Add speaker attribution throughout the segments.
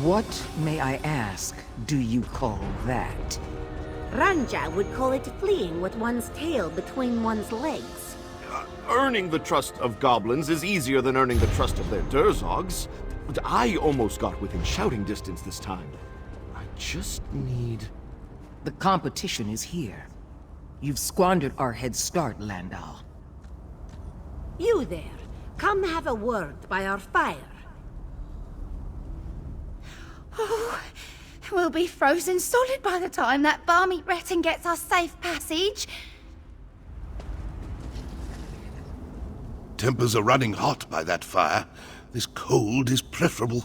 Speaker 1: What, may I ask, do you call that?
Speaker 2: Ranja would call it fleeing with one's tail between one's legs.
Speaker 3: Earning the trust of goblins is easier than earning the trust of their Durzogs. I almost got within shouting distance this time. I just need...
Speaker 1: The competition is here. You've squandered our head start, Landau.
Speaker 2: You there, come have a word by our fire.
Speaker 4: Oh, we'll be frozen solid by the time that balmy retting gets us safe passage.
Speaker 5: Tempers are running hot by that fire. This cold is preferable.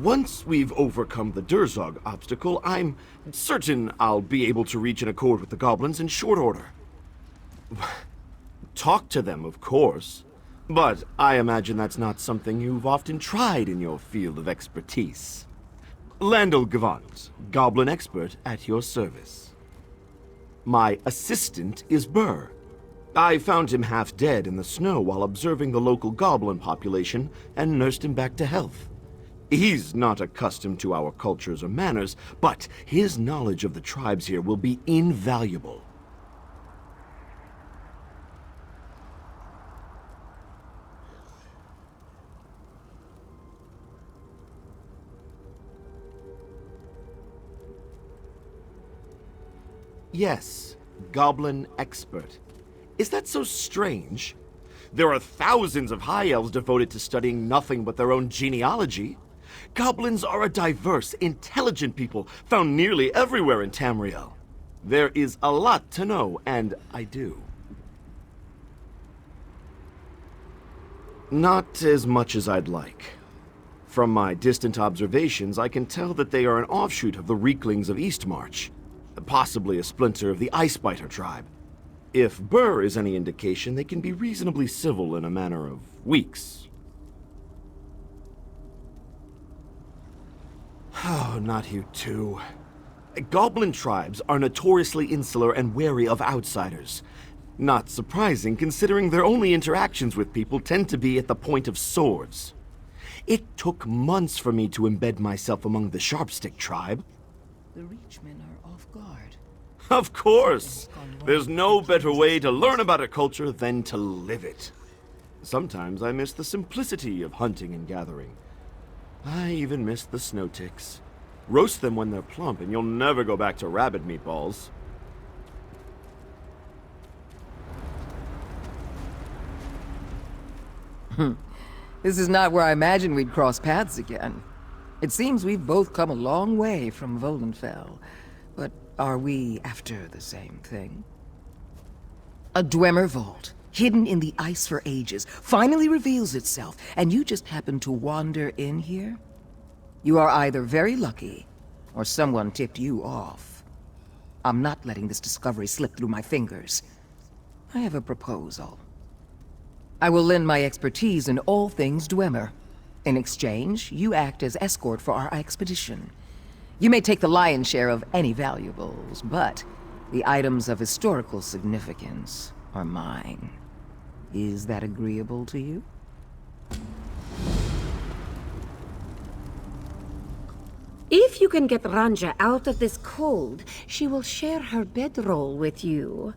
Speaker 3: Once we've overcome the Durzog obstacle, I'm certain I'll be able to reach an accord with the goblins in short order. Talk to them, of course, but I imagine that's not something you've often tried in your field of expertise. Landel Gavant, goblin expert at your service. My assistant is Burr. I found him half dead in the snow while observing the local goblin population and nursed him back to health. He's not accustomed to our cultures or manners, but his knowledge of the tribes here will be invaluable. Yes, goblin expert. Is that so strange? There are thousands of high elves devoted to studying nothing but their own genealogy. Goblins are a diverse, intelligent people found nearly everywhere in Tamriel. There is a lot to know, and I do. Not as much as I'd like. From my distant observations, I can tell that they are an offshoot of the Reeklings of Eastmarch, possibly a splinter of the Icebiter tribe. If Burr is any indication, they can be reasonably civil in a matter of weeks. Oh, not you too. Goblin tribes are notoriously insular and wary of outsiders. Not surprising, considering their only interactions with people tend to be at the point of swords. It took months for me to embed myself among the Sharpstick tribe.
Speaker 1: The Reachmen are off guard.
Speaker 3: Of course! There's no better way to learn about a culture than to live it. Sometimes I miss the simplicity of hunting and gathering. I even miss the snow ticks. Roast them when they're plump and you'll never go back to rabbit meatballs.
Speaker 1: This is not where I imagined we'd cross paths again. It seems we've both come a long way from Volenfell. But are we after the same thing? A Dwemer vault, hidden in the ice for ages, finally reveals itself, and you just happen to wander in here? You are either very lucky, or someone tipped you off. I'm not letting this discovery slip through my fingers. I have a proposal. I will lend my expertise in all things Dwemer. In exchange, you act as escort for our expedition. You may take the lion's share of any valuables, but the items of historical significance are mine. Is that agreeable to you?
Speaker 2: If you can get Ranja out of this cold, she will share her bedroll with you.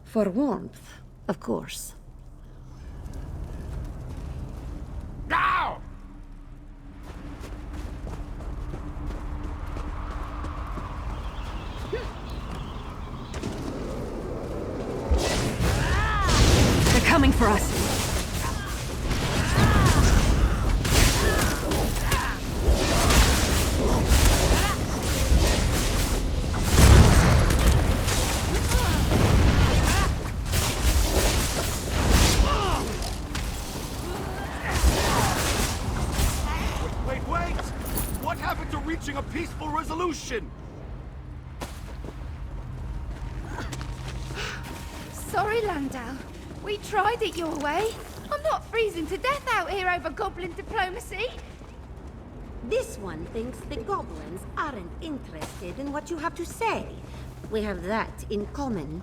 Speaker 2: For warmth, of course.
Speaker 3: Now!
Speaker 2: They're coming for us.
Speaker 3: Wait! What happened to reaching a peaceful resolution?
Speaker 4: Sorry, Landau. We tried it your way. I'm not freezing to death out here over goblin diplomacy.
Speaker 2: This one thinks the goblins aren't interested in what you have to say. We have that in common.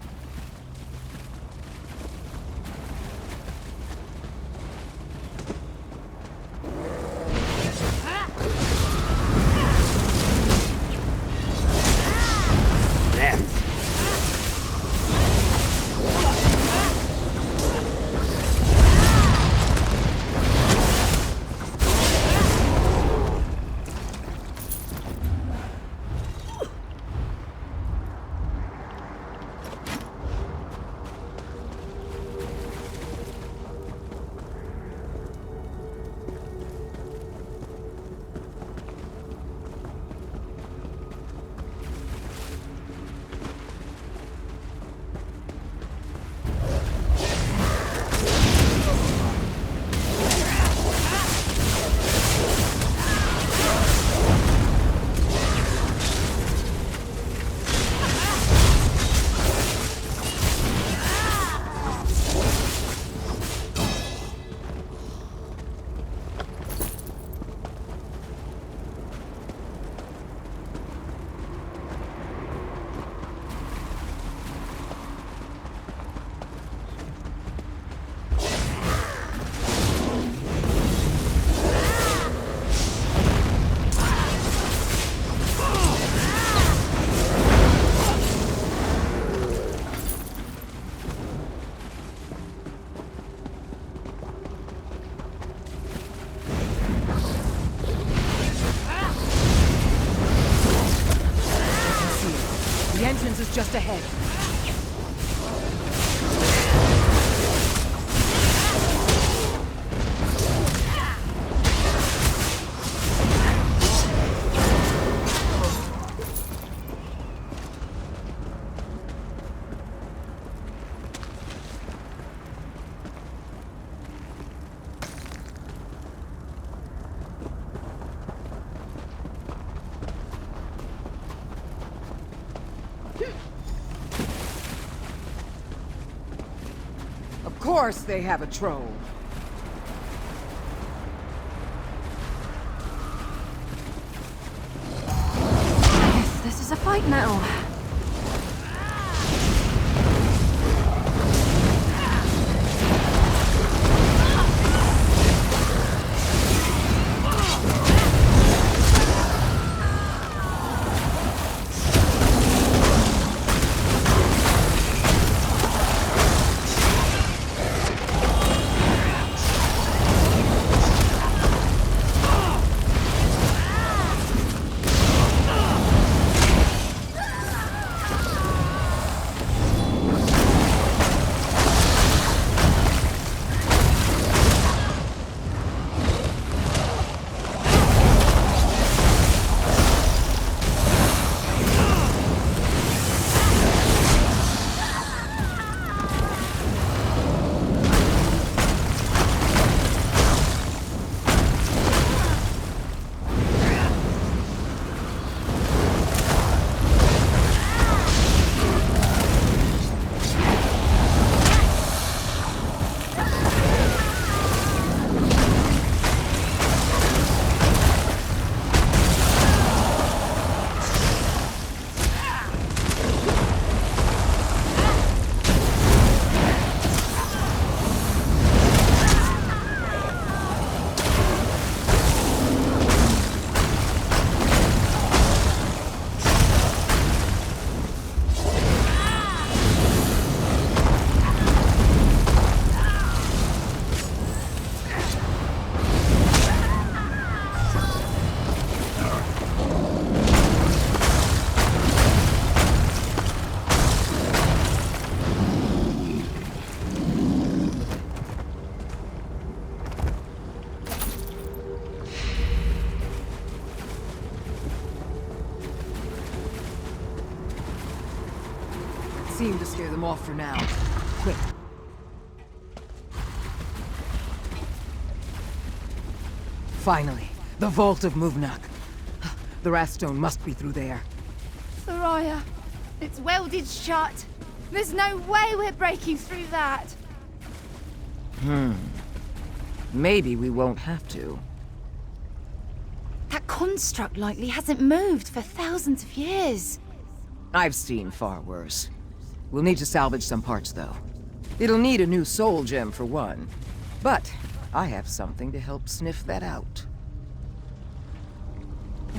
Speaker 1: The entrance is just ahead. Of course they have a troll.
Speaker 2: Yes, this is a fight now.
Speaker 1: Seem to scare them off for now. Quick. Finally, the Vault of Muvnak. The Wrathstone must be through there.
Speaker 4: Soraya, it's welded shut. There's no way we're breaking through that.
Speaker 1: Maybe we won't have to.
Speaker 4: That construct likely hasn't moved for thousands of years.
Speaker 1: I've seen far worse. We'll need to salvage some parts, though. It'll need a new soul gem for one. But I have something to help sniff that out.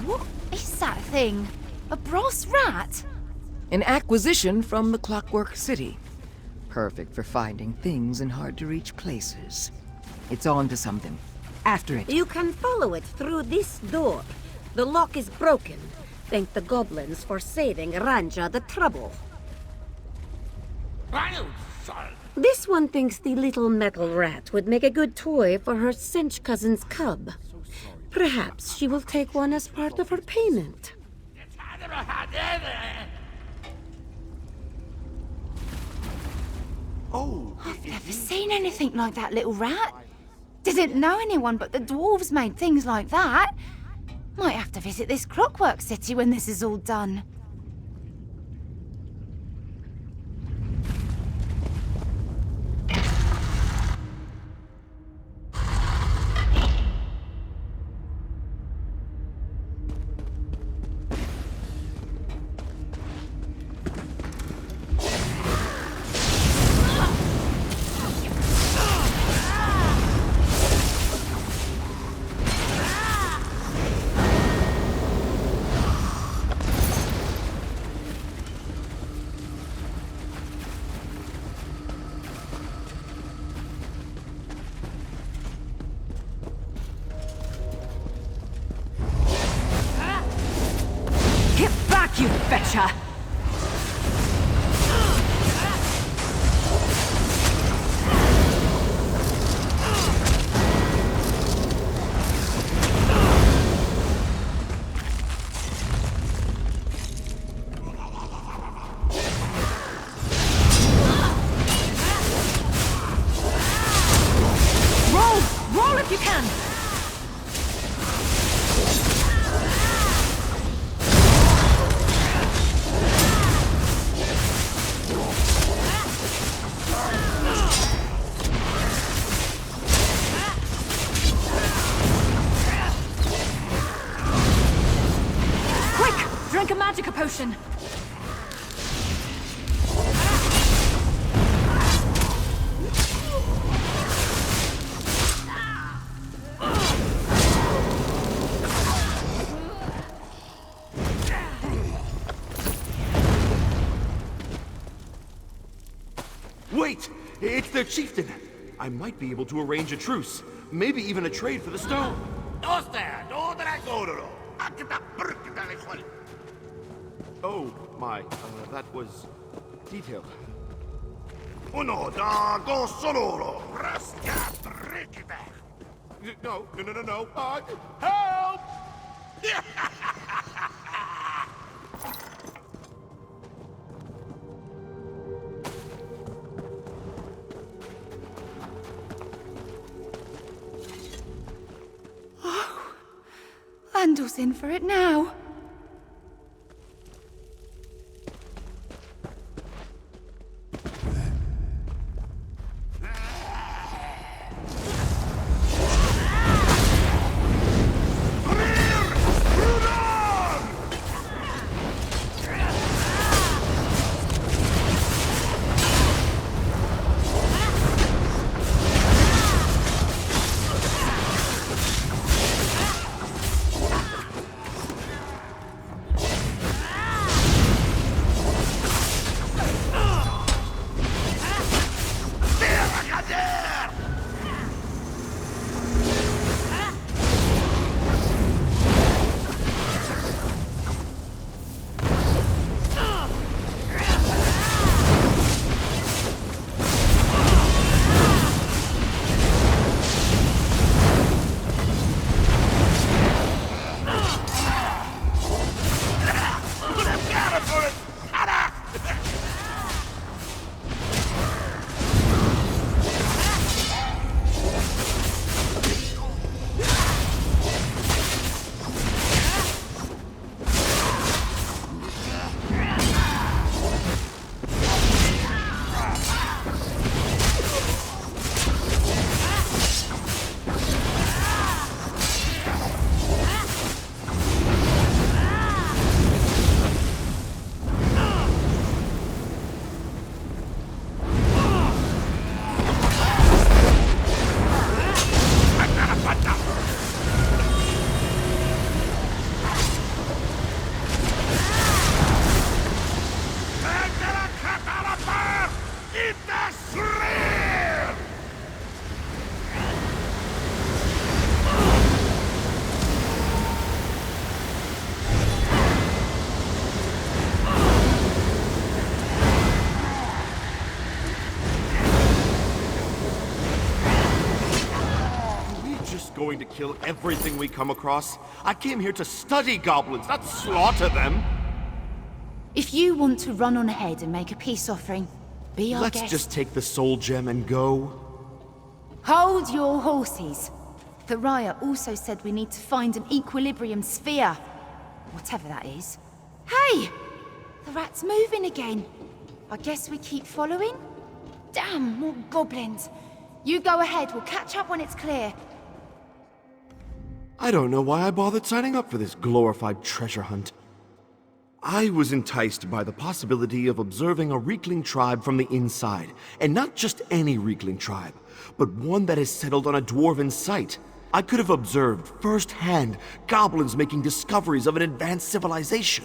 Speaker 4: What is that thing? A brass rat?
Speaker 1: An acquisition from the Clockwork City. Perfect for finding things in hard-to-reach places. It's on to something. After it.
Speaker 2: You can follow it through this door. The lock is broken. Thank the goblins for saving Ranja the trouble. This one thinks the little metal rat would make a good toy for her cinch cousin's cub. Perhaps she will take one as part of her payment.
Speaker 4: I've never seen anything like that little rat. Didn't know anyone but the dwarves made things like that. Might have to visit this Clockwork City when this is all done.
Speaker 1: Get back, you fetcher! Roll! Roll if you can! Quick! Drink a magic potion!
Speaker 3: Wait! It's their chieftain! I might be able to arrange a truce. Maybe even a trade for the stone. Oh, my. That was detailed.
Speaker 5: Uno da go solo.
Speaker 3: No. Help!
Speaker 4: Randall's in for it now.
Speaker 3: going to kill everything we come across? I came here to study goblins, not slaughter them.
Speaker 4: If you want to run on ahead and make a peace offering, be our
Speaker 3: Let's
Speaker 4: guest.
Speaker 3: just take the soul gem and go.
Speaker 4: Hold your horses. The Raya also said we need to find an equilibrium sphere. Whatever that is. Hey! The rat's moving again. I guess we keep following? Damn, more goblins. You go ahead, we'll catch up when it's clear.
Speaker 3: I don't know why I bothered signing up for this glorified treasure hunt. I was enticed by the possibility of observing a Reekling tribe from the inside. And not just any Reekling tribe, but one that has settled on a dwarven site. I could have observed firsthand goblins making discoveries of an advanced civilization.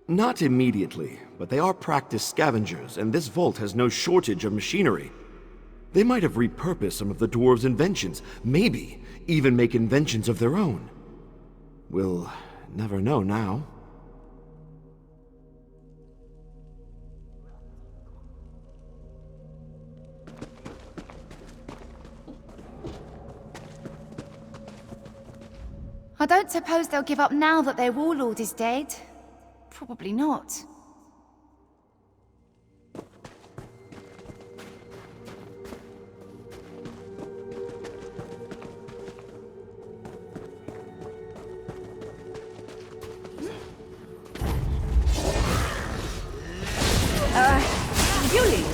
Speaker 3: Not immediately, but they are practiced scavengers, and this vault has no shortage of machinery. They might have repurposed some of the dwarves' inventions, maybe even make inventions of their own. We'll never know now.
Speaker 4: I don't suppose they'll give up now that their warlord is dead. Probably not.
Speaker 2: You lead.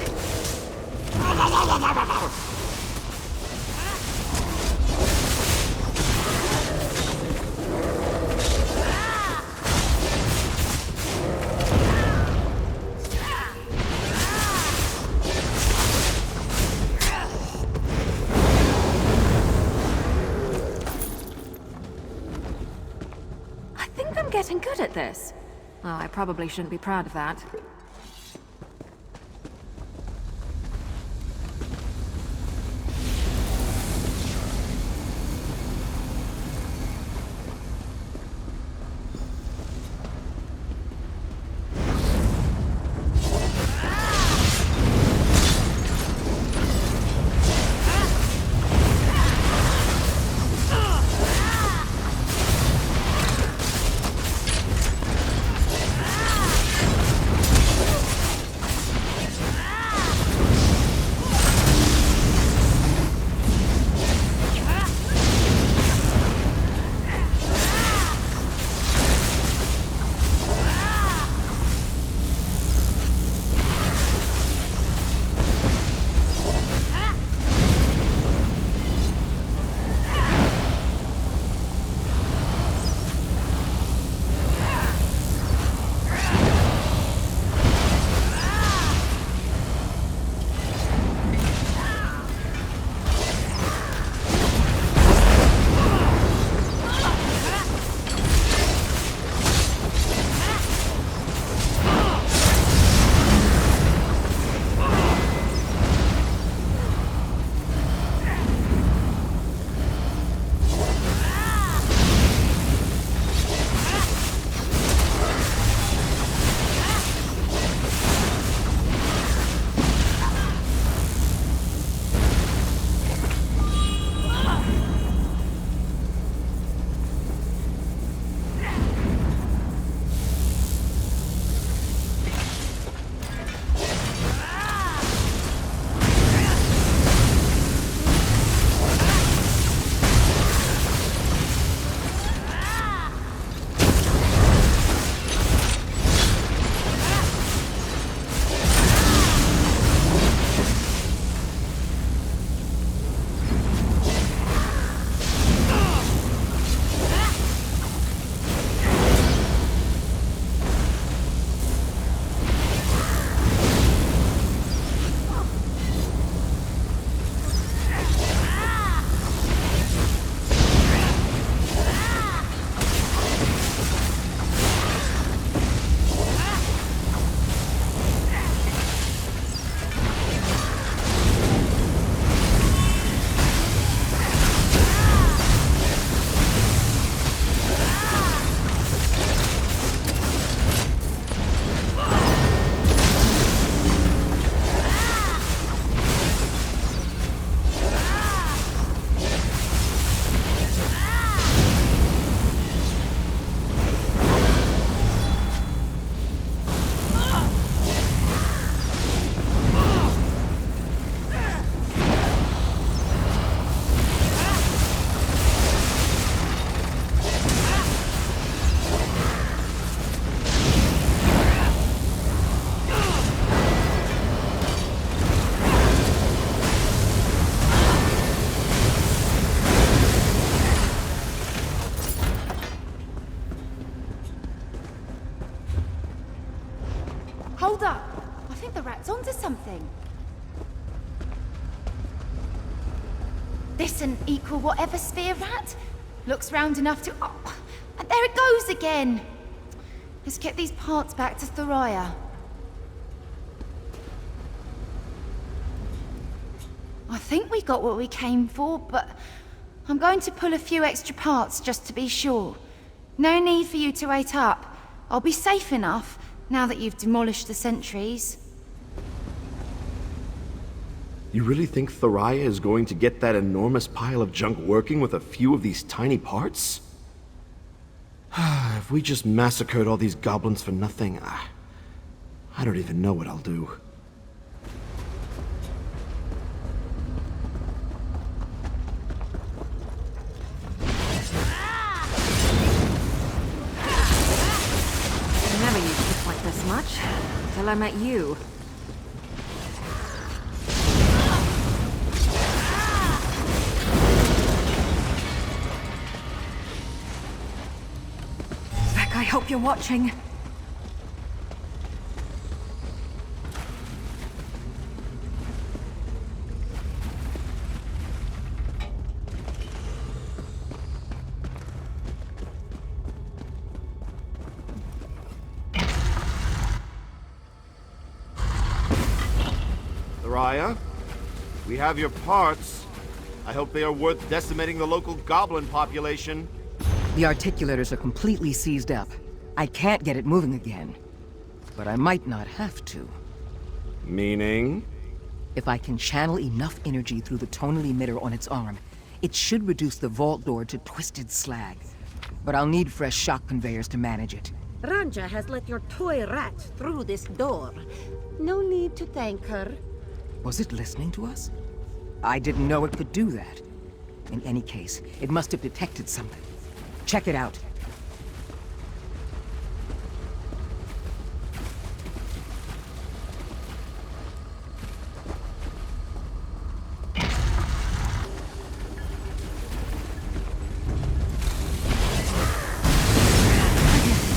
Speaker 2: I think I'm getting good at this. Well, I probably shouldn't be proud of that.
Speaker 4: rat's onto something. This an equal whatever sphere rat? Looks round enough to... Oh, and there it goes again! Let's get these parts back to Thoraya. I think we got what we came for, but I'm going to pull a few extra parts just to be sure. No need for you to wait up. I'll be safe enough now that you've demolished the sentries.
Speaker 3: You really think Thoraya is going to get that enormous pile of junk working with a few of these tiny parts? If we just massacred all these goblins for nothing, I don't even know what I'll do.
Speaker 2: I never used to fight this much, until I met you. Beck, I hope you're watching.
Speaker 3: Thoraya, we have your parts. I hope they are worth decimating the local goblin population.
Speaker 1: The articulators are completely seized up. I can't get it moving again. But I might not have to.
Speaker 3: Meaning?
Speaker 1: If I can channel enough energy through the tonal emitter on its arm, it should reduce the vault door to twisted slag. But I'll need fresh shock conveyors to manage it.
Speaker 2: Ranja has let your toy rat through this door. No need to thank her.
Speaker 1: Was it listening to us? I didn't know it could do that. In any case, it must have detected something. Check it out.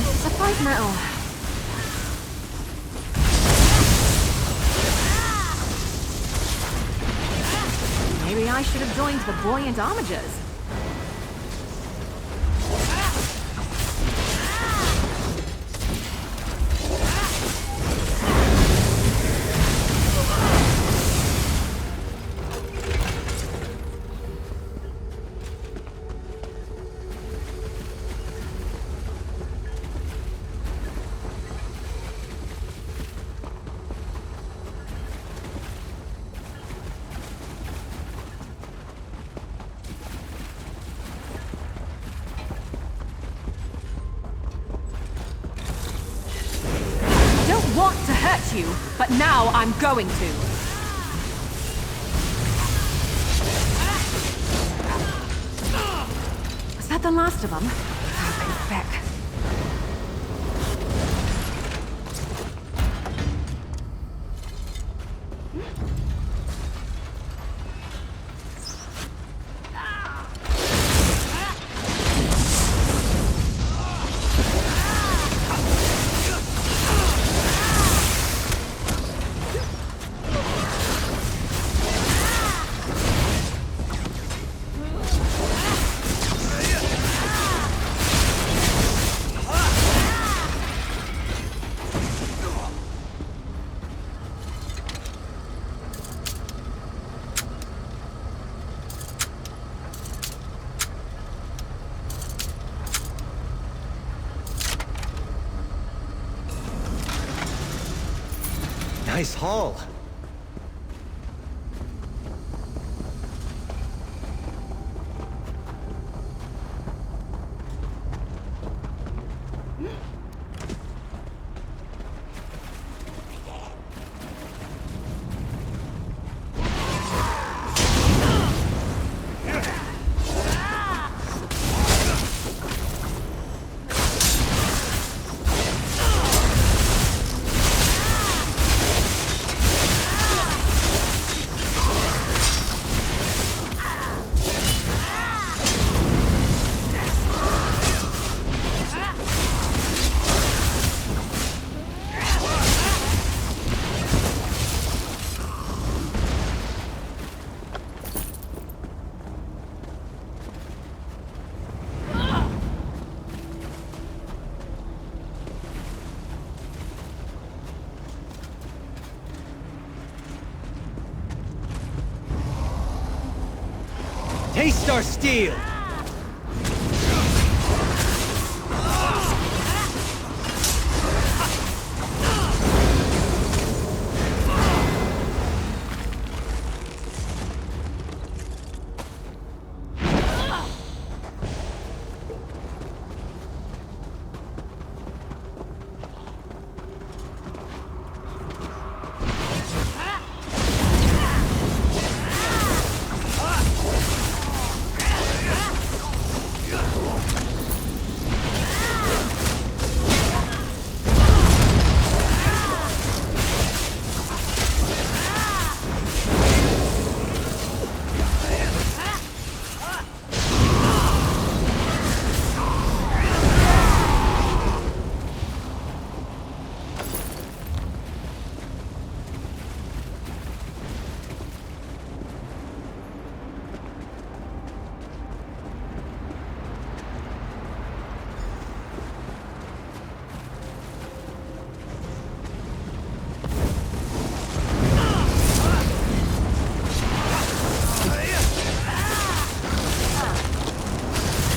Speaker 2: It's a fight metal. Maybe I should have joined the buoyant armigers.
Speaker 6: Want to hurt you, but now I'm going to.
Speaker 2: Was that the last of them? Oh, Beck.
Speaker 7: Nice haul. Taste our steel!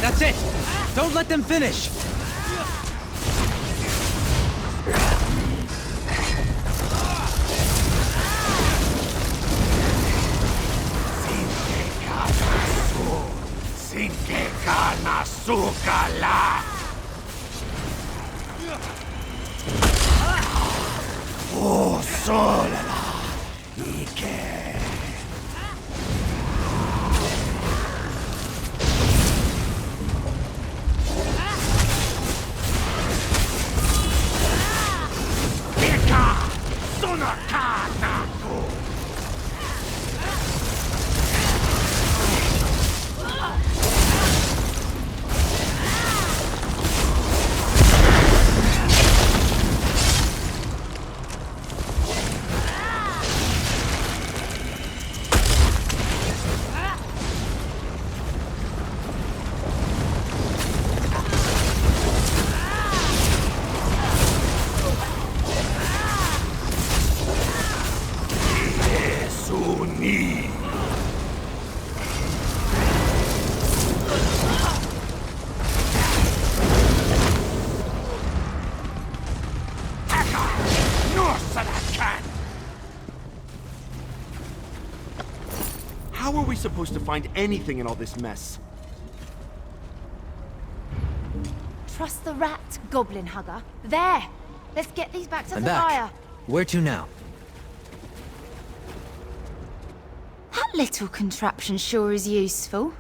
Speaker 7: That's it! Don't let them finish!
Speaker 5: Sinke kana sukala. Oh, sola. Ike.
Speaker 3: How are we supposed to find anything in all this mess?
Speaker 4: Trust the rat, goblin hugger. There! Let's get these back to
Speaker 7: I'm
Speaker 4: the
Speaker 7: back.
Speaker 4: fire.
Speaker 7: Where to now?
Speaker 4: That little contraption sure is useful.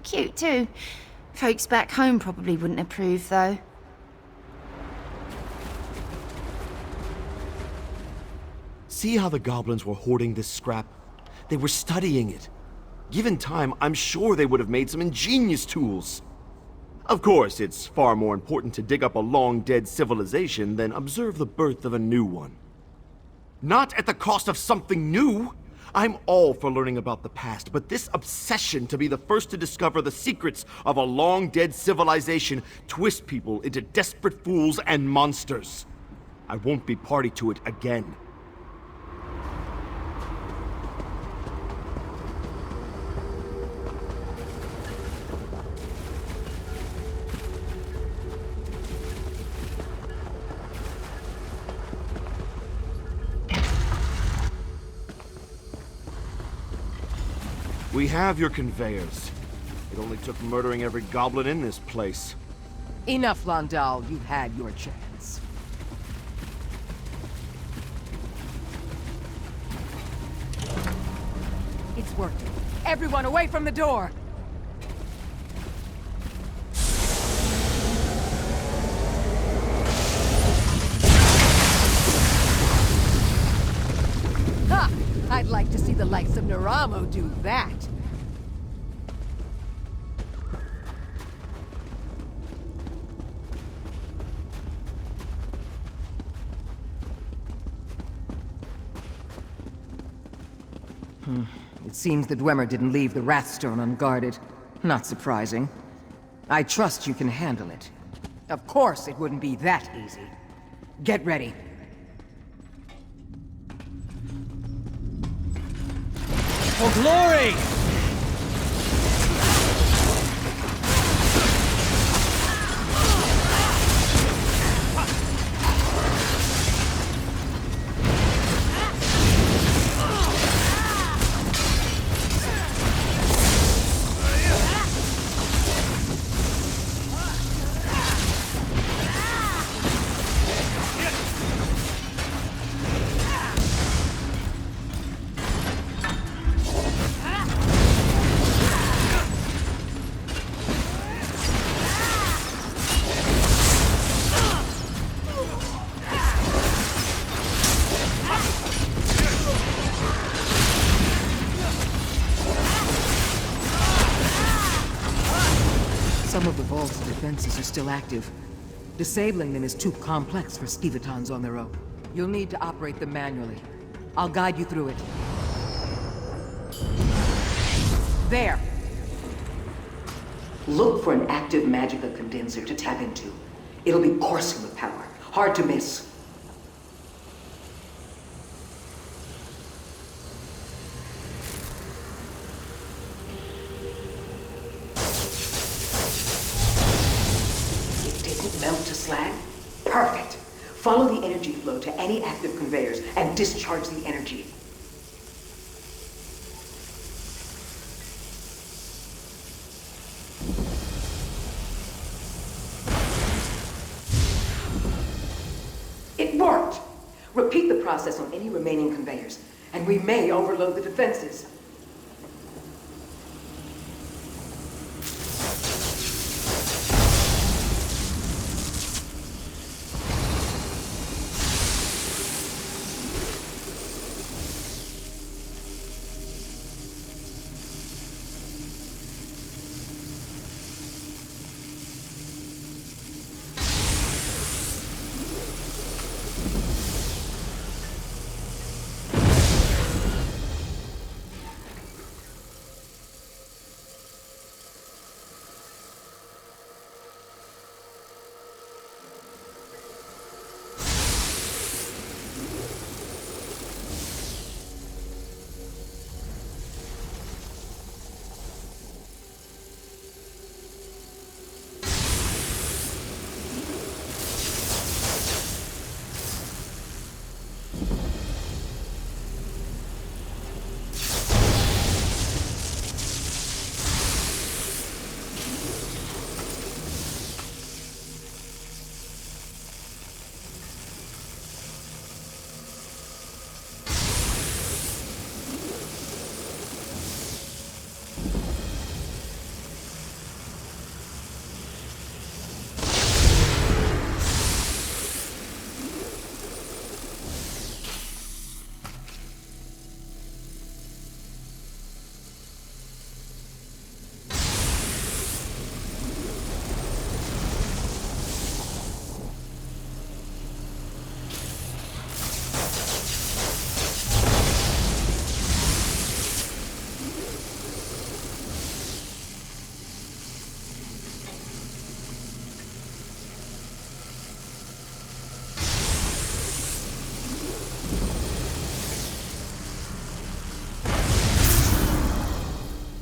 Speaker 4: Cute too. Folks back home probably wouldn't approve, though.
Speaker 3: See how the goblins were hoarding this scrap? They were studying it. Given time, I'm sure they would have made some ingenious tools. Of course, it's far more important to dig up a long-dead civilization than observe the birth of a new one. Not at the cost of something new! I'm all for learning about the past, but this obsession to be the first to discover the secrets of a long-dead civilization twists people into desperate fools and monsters. I won't be party to it again. We have your conveyors. It only took murdering every goblin in this place.
Speaker 1: Enough, Landau. You've had your chance. It's working. Everyone away from the door! Ha! I'd like to see the likes of Naramo do that. It seems the Dwemer didn't leave the Wrathstone unguarded. Not surprising. I trust you can handle it. Of course it wouldn't be that easy. Get ready.
Speaker 7: For glory!
Speaker 1: some of the vault's defenses are still active. Disabling them is too complex for Skivitans on their own. You'll need to operate them manually. I'll guide you through it. There! Look for an active magica condenser to tap into. It'll be coursing with power. Hard to miss. It didn't melt to slag? Perfect! Follow the energy flow to any active conveyors and discharge the energy. It worked! Repeat the process on any remaining conveyors, and we may overload the defenses.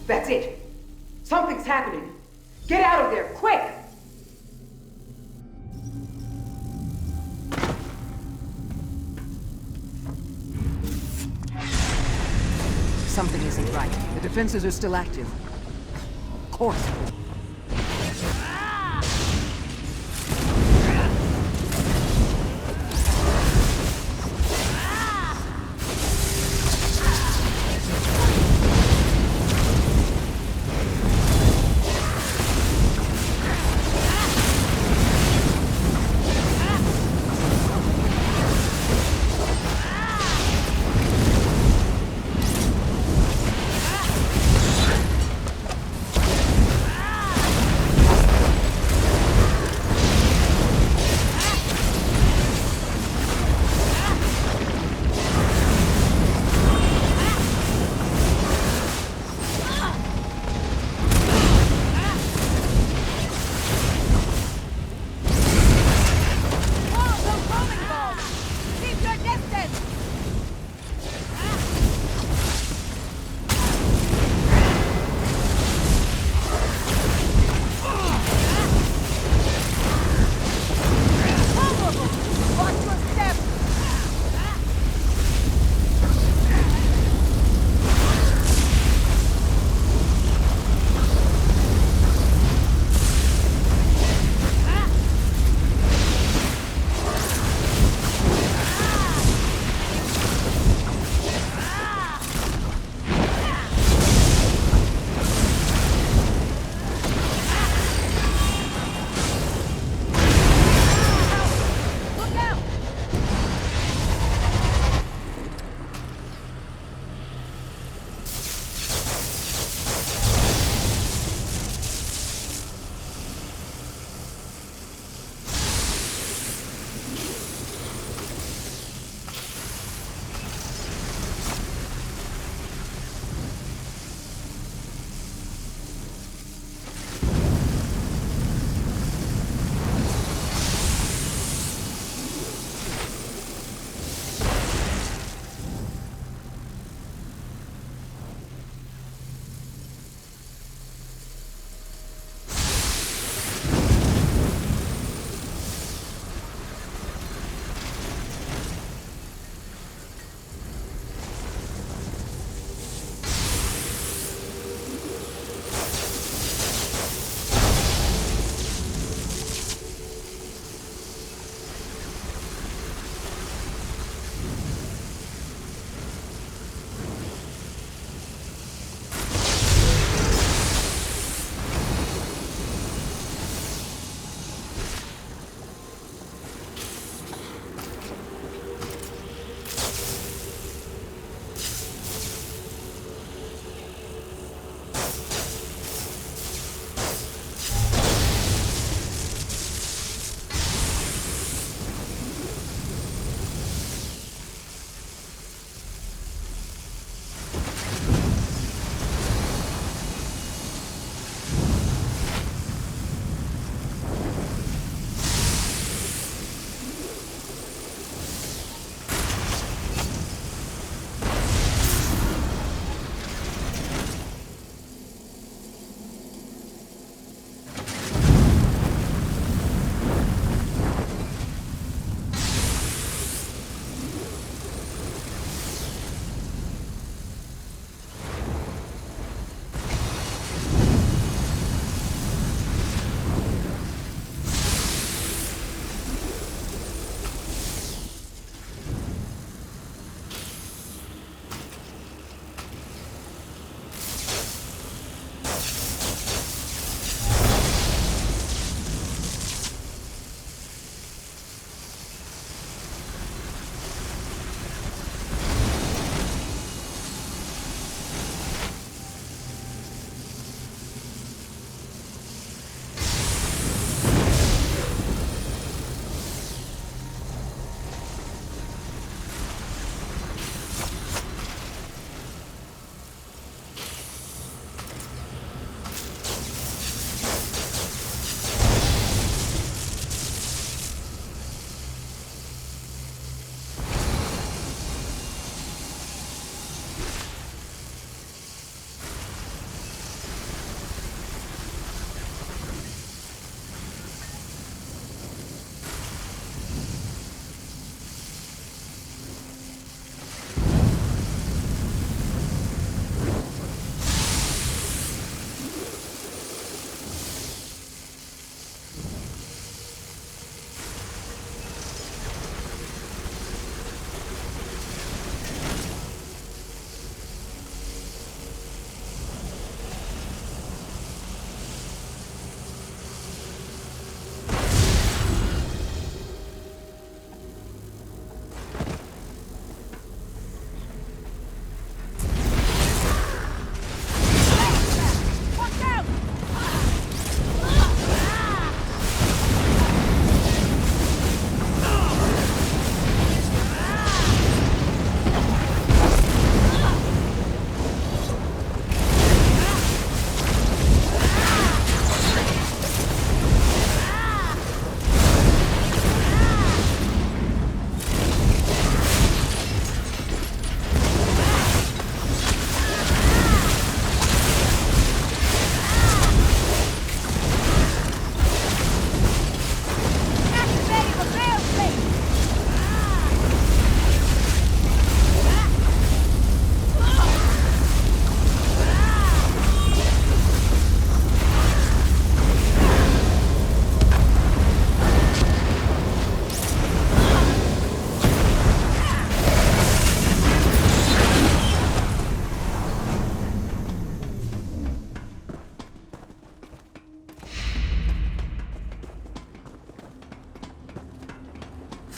Speaker 1: That's it. Something's happening. Get out of there, quick! Something isn't right. The defenses are still active. Of course.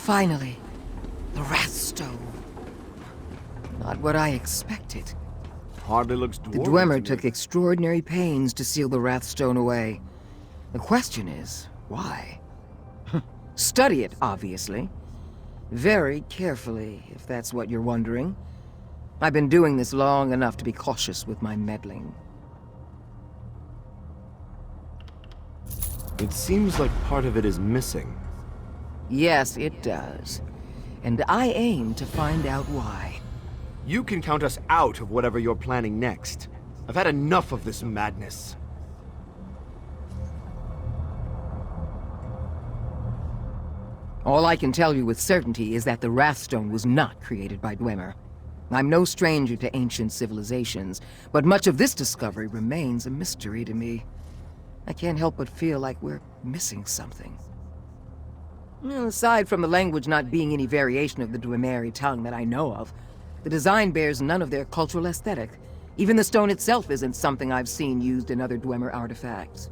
Speaker 1: Finally, the Wrathstone. Not what I expected.
Speaker 3: Hardly looks dwarven.
Speaker 1: The Dwemer
Speaker 3: to me.
Speaker 1: took extraordinary pains to seal the Wrathstone away. The question is, why? Study it, obviously. Very carefully, if that's what you're wondering. I've been doing this long enough to be cautious with my meddling.
Speaker 3: It seems like part of it is missing.
Speaker 1: Yes, it does. And I aim to find out why.
Speaker 3: You can count us out of whatever you're planning next. I've had enough of this madness.
Speaker 1: All I can tell you with certainty is that the Wrathstone was not created by Dwemer. I'm no stranger to ancient civilizations, but much of this discovery remains a mystery to me. I can't help but feel like we're missing something. Well, aside from the language not being any variation of the Dwemeri tongue that I know of, the design bears none of their cultural aesthetic. Even the stone itself isn't something I've seen used in other Dwemer artifacts.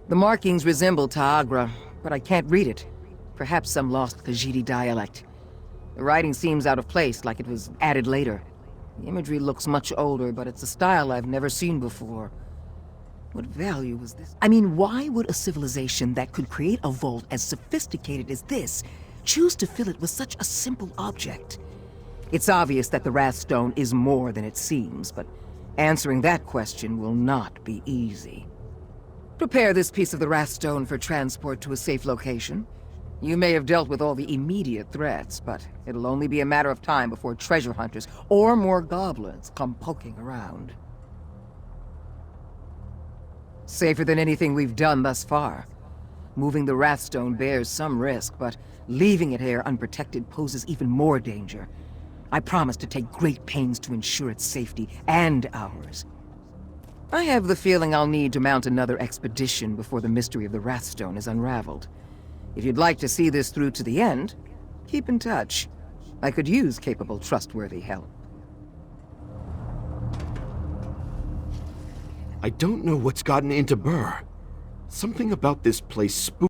Speaker 1: The markings resemble Ta'agra, but I can't read it. Perhaps some lost Khajiit dialect. The writing seems out of place, like it was added later. The imagery looks much older, but it's a style I've never seen before. What value was this? I mean, why would a civilization that could create a vault as sophisticated as this choose to fill it with such a simple object? It's obvious that the Wrathstone is more than it seems, but answering that question will not be easy. Prepare this piece of the Wrathstone for transport to a safe location. You may have dealt with all the immediate threats, but it'll only be a matter of time before treasure hunters or more goblins come poking around. Safer than anything we've done thus far. Moving the Wrathstone bears some risk, but leaving it here unprotected poses even more danger. I promise to take great pains to ensure its safety and ours. I have the feeling I'll need to mount another expedition before the mystery of the Wrathstone is unraveled. If you'd like to see this through to the end, keep in touch. I could use capable, trustworthy help.
Speaker 3: I don't know what's gotten into Burr. Something about this place spooks